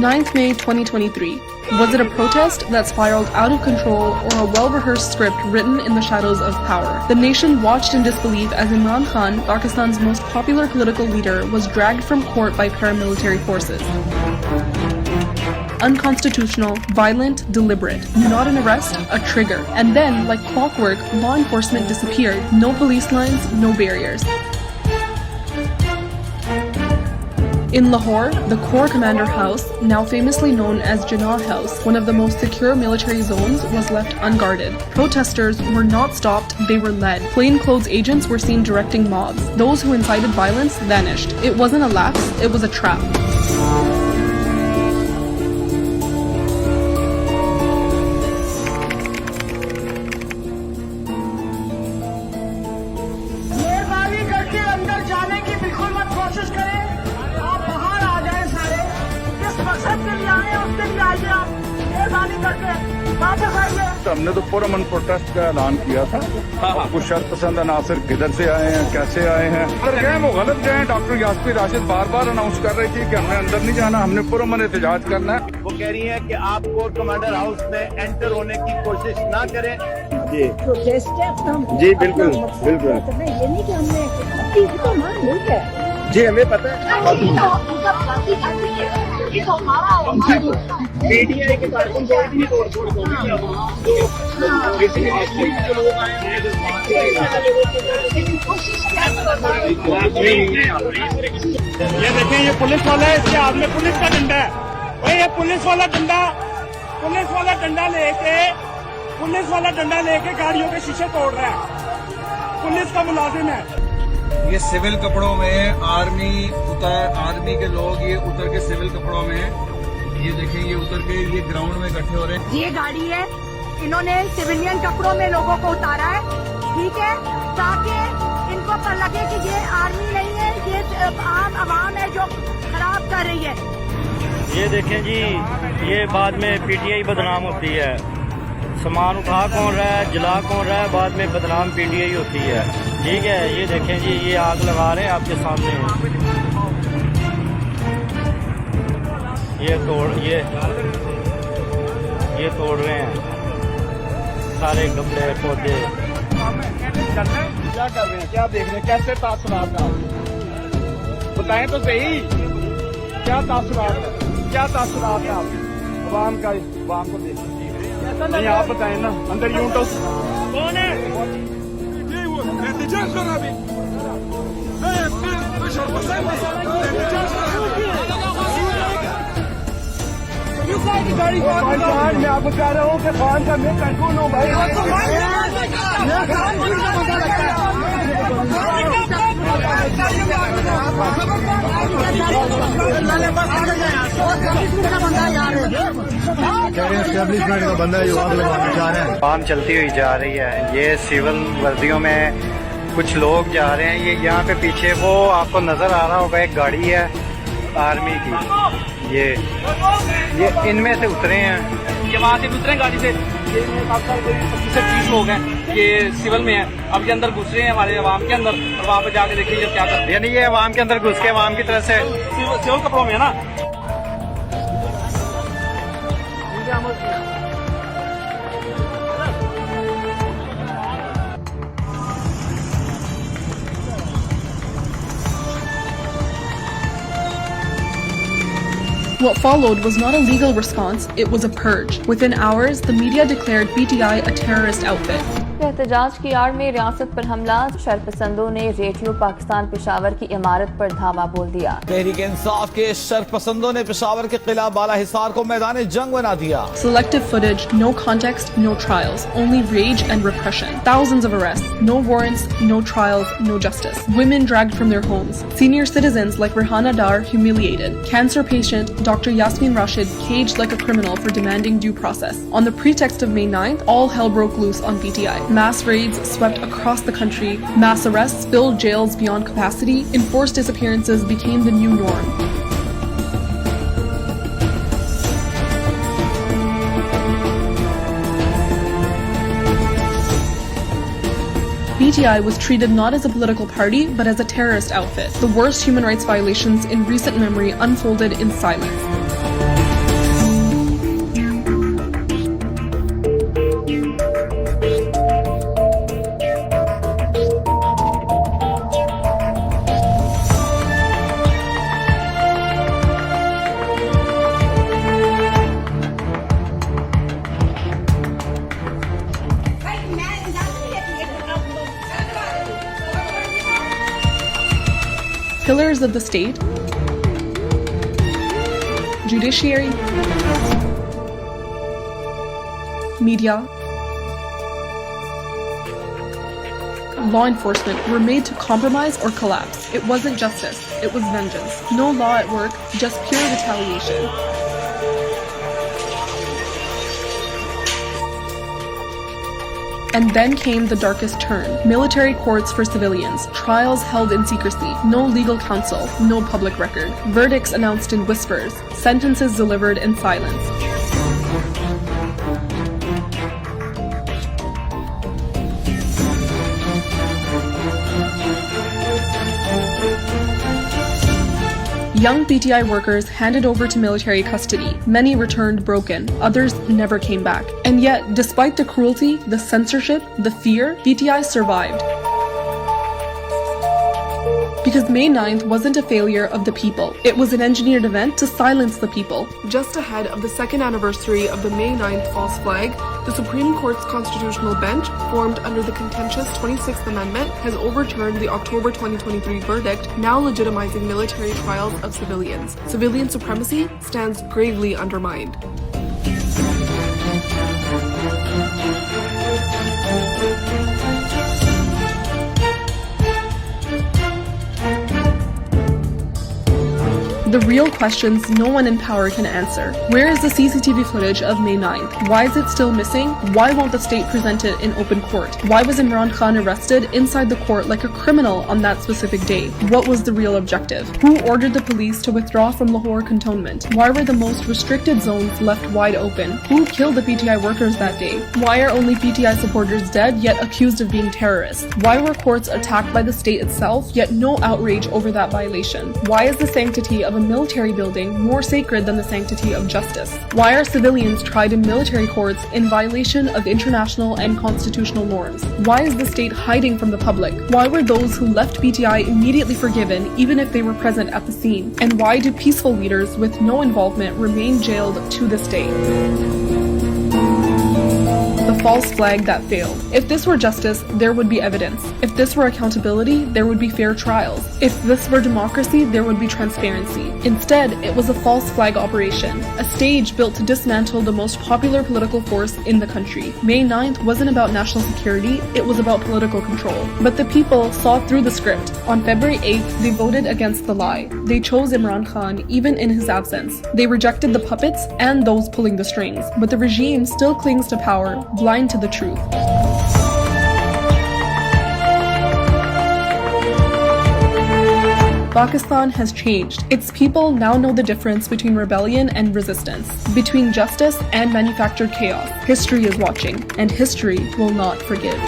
9th May 2023. Was it a protest that spiraled out of control or a well-rehearsed script written in the shadows of power? The nation watched in disbelief as Imran Khan, Pakistan's most popular political leader, was dragged from court by paramilitary forces. Unconstitutional, violent, deliberate. Not an arrest, a trigger. And then, like clockwork, law enforcement disappeared. No police lines, no barriers. In Lahore, the Corps Commander House, now famously known as Jinnah House, one of the most secure military zones, was left unguarded. Protesters were not stopped, they were led. Plainclothes agents were seen directing mobs. Those who incited violence vanished. It wasn't a lapse, it was a trap. हमने तो पुरअमन protest का ऐलान किया था। कुछ शर्त पसंद अनासर किधर से आए हैं, कैसे आए हैं, अगर गए वो गलत गए। डॉक्टर यास्मीन राशिद बार बार अनाउंस कर रही थी कि हमने अंदर नहीं जाना, हमने पुरअमन एहतजाज करना है। वो कह रही है कि आप कोर्ट कमांडर हाउस में एंटर होने की कोशिश ना करें। जी प्रोटेस्ट है अपना। जी बिल्कुल बिल्कुल। ये नहीं कि हमने जी हमें पता है। मीडिया के कार्यक्रम कोई भी नहीं तोड़ ये देखें, ये पुलिस वाला है, इसके हाथ में पुलिस का डंडा है। भाई ये पुलिस वाला डंडा लेके गाड़ियों के शीशे तोड़ रहा है। पुलिस का मुलाजिम है। ये सिविल कपड़ों में आर्मी के लोग ये उतर के सिविल कपड़ों में, ये देखें, ये उतर के ये ग्राउंड में इकट्ठे हो रहे हैं। ये गाड़ी है, इन्होंने सिविलियन कपड़ों में लोगों को उतारा है, ठीक है, ताकि इनको पर लगे कि ये आर्मी नहीं है, ये आम आवाम है जो खराब कर रही है। ये देखें जी, ये बाद में पीटीआई बदनाम होती है। सामान उठा कौन रहा है, जला कौन रहा है, बाद में बदनाम पीटीआई होती है। ठीक है, ये देखें जी, ये आग लगा रहे हैं आपके सामने। ये तोड़ रहे हैं सारे कपड़े पौधे। क्या कर रहे हैं, क्या देख रहे हैं, कैसे तासुरात है? बताएं तो सही, क्या तासुरात है आप आवाम को देखें। नहीं आप बताएं ना, अंदर यूं कौन है? मैं आपको कह रहा हूँ कि खान का मैं कंट्रोल हूँ भाई। एस्टेब्लिशमेंट का बंदा है जो आग लगाने जा रहे हैं। काम चलती हुई जा रही है। ये सिविल वर्दियों में कुछ लोग जा रहे हैं। ये यहाँ पे पीछे वो आपको नजर आ रहा होगा, एक गाड़ी है आर्मी की। ये इनमें से उतरे हैं, ये वहाँ से उतरे गाड़ी से। ये 25 से 30 लोग हैं, ये सिविल में है। अब ये अंदर घुस रहे हैं हमारे अवाम के अंदर, और वहाँ पे जाके देखिए ये क्या करते हैं। यानी ये अवाम के अंदर घुस के अवाम की तरफ से सिविल कपड़ों में है ना। What followed was not a legal response, it was a purge. Within hours, the media declared PTI a terrorist outfit. एहतजाज की आड़ में रियासत पर हमला। शरपसंदों ने रेडियो पाकिस्तान पेशावर की इमारत पर धावा बोल दिया। तहरीक इंसाफ के शरपसंदों ने पेशावर के खिलाफ बाला हिसार को मैदान जंग बना दिया। Selective footage, no context, no trials, only rage and repression. Thousands of arrests, no warrants, no trials, no justice. Women dragged from their homes. Senior citizens like Rehana Dar humiliated. Cancer patient Dr. Yasmin Rashid caged like a criminal for demanding due process. On the pretext of May 9th, all hell broke loose on PTI. Mass raids swept across the country. Mass arrests filled jails beyond capacity. Enforced disappearances became the new norm. PTI was treated not as a political party, but as a terrorist outfit. The worst human rights violations in recent memory unfolded in silence. pillars of the state, judiciary, media, law enforcement were made to compromise or collapse. It wasn't justice, it was vengeance. No law at work, just pure retaliation. And then came the darkest turn. Military courts for civilians, trials held in secrecy, no legal counsel, no public record, verdicts announced in whispers, sentences delivered in silence. Young PTI workers handed over to military custody. Many returned broken, others never came back. And yet, despite the cruelty, the censorship, the fear, PTI survived. Because May 9th wasn't a failure of the people. It was an engineered event to silence the people. Just ahead of the second anniversary of the May 9th false flag, the Supreme Court's constitutional bench, formed under the contentious 26th Amendment, has overturned the October 2023 verdict, now legitimizing military trials of civilians. Civilian supremacy stands gravely undermined. The real questions no one in power can answer. Where is the CCTV footage of May 9th? Why is it still missing? Why won't the state present it in open court? Why was Imran Khan arrested inside the court like a criminal on that specific day? What was the real objective? Who ordered the police to withdraw from Lahore cantonment? Why were the most restricted zones left wide open? Who killed the PTI workers that day? Why are only PTI supporters dead yet accused of being terrorists? Why were courts attacked by the state itself yet no outrage over that violation? Why is the sanctity of a military building more sacred than the sanctity of justice? Why are civilians tried in military courts in violation of international and constitutional norms? Why is the state hiding from the public? Why were those who left PTI immediately forgiven even if they were present at the scene? And why do peaceful leaders with no involvement remain jailed to this day? The false flag that failed. If this were justice, there would be evidence. If this were accountability, there would be fair trials. If this were democracy, there would be transparency. Instead, it was a false flag operation, a stage built to dismantle the most popular political force in the country. May 9th wasn't about national security, it was about political control. But the people saw through the script. On February 8th, they voted against the lie. They chose Imran Khan even in his absence. They rejected the puppets and those pulling the strings. But the regime still clings to power, blind to the truth. Pakistan has changed. Its people now know the difference between rebellion and resistance, between justice and manufactured chaos. History is watching, and history will not forgive.